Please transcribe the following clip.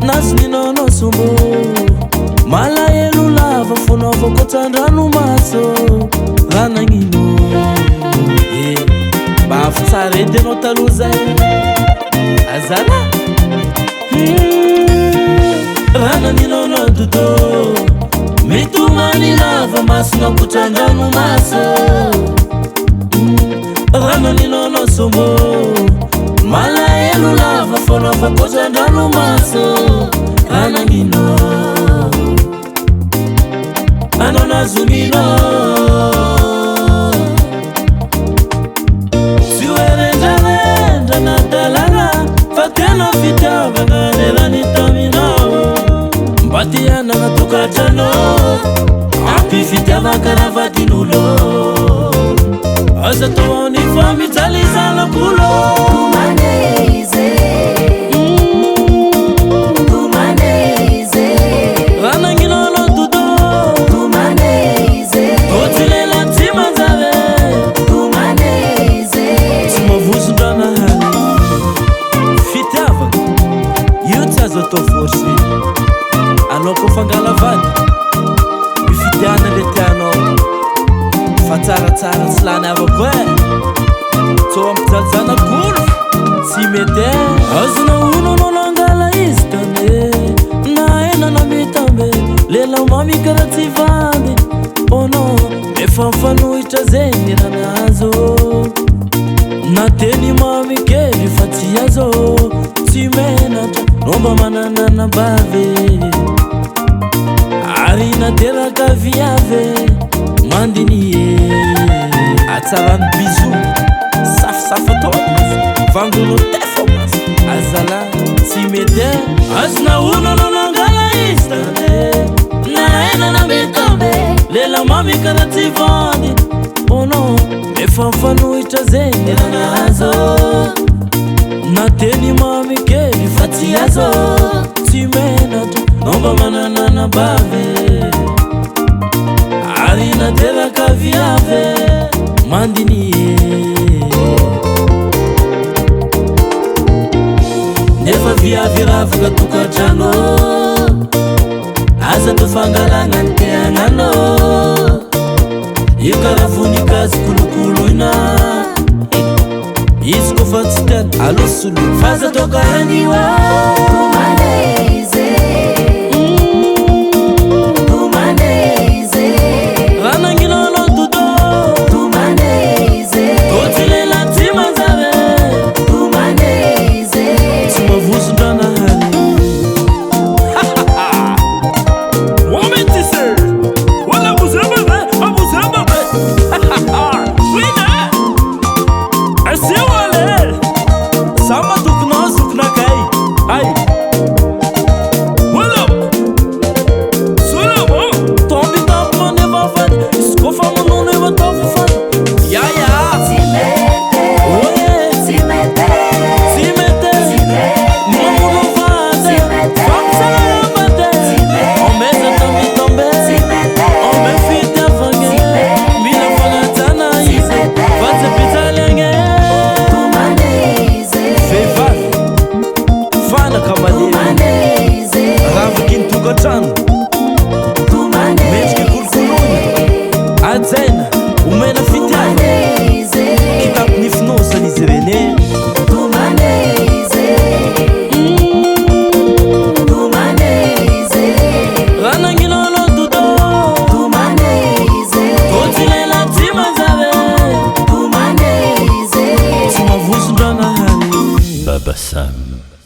nasininono sumbo malaelo lava fonaova kotsandrano maso ranagnino mba afo tsara edy anao taloha zay azala rananinono dodo mitomany lava masona kotsandrano maso rananinono sumbo malaelo lava fonaova kotsandrano maso ranagnino anao nazonino tsy oerendrarendra na dalana fa tena fitiavana lerany taminao mba ty hanana tokatranao ampy fitiava karavadin'olo aza tao any fa mijaly zanak'olo to force anao ko fangalavady ifitiana le tianao fa tsaratsara tsy lany avako tsao ampijaljanak'olo tsy mety azonao ono anao nangala izy tame na enana mitambe lela mami karaha tsy vamby ono efa mifanohitra zegny ranazo na teny mami kely fa tsy azo tsy menatra nomba mananana bave ary nateraka viave mandiny atsarany biso safosafo atao vangono tefo mas azala tsy mety azona ono anao nangala izy tane na enana mitambe lela mami karaha tsy vandy ono efa mifanohitra zegny ranazo na teny mami kely fa tsy azo tsy menatra nomba mananana bave ary nateraka viave mandiny nefa viavy ravaka tokatrano aza tofangalana ny teagnanao io karaha voninkazo kolokoloina izy ko fa tsy tiany alo solo faza tao karaniwa rananginanao dodo totsy lela tsy manjare tsy mavosondranahary ometise wala abuzembe abuzembe wina asiwale sama tukna suknakay ay wala sulamo tombi tapma neva fad skofa mono neva tofan ya simete simete simete mono fad famsala yamate omeza tombi tombe ome fiti afange mina fangatana vatse pitalenge fana kamaleny ravakiny tokatrano mendriky kolokoloina ajaina omena fitiava kitapo nifinosany izy rene rananginanao dodo totsy lela tsy manjare tsy mavosondranahary Baba Sam.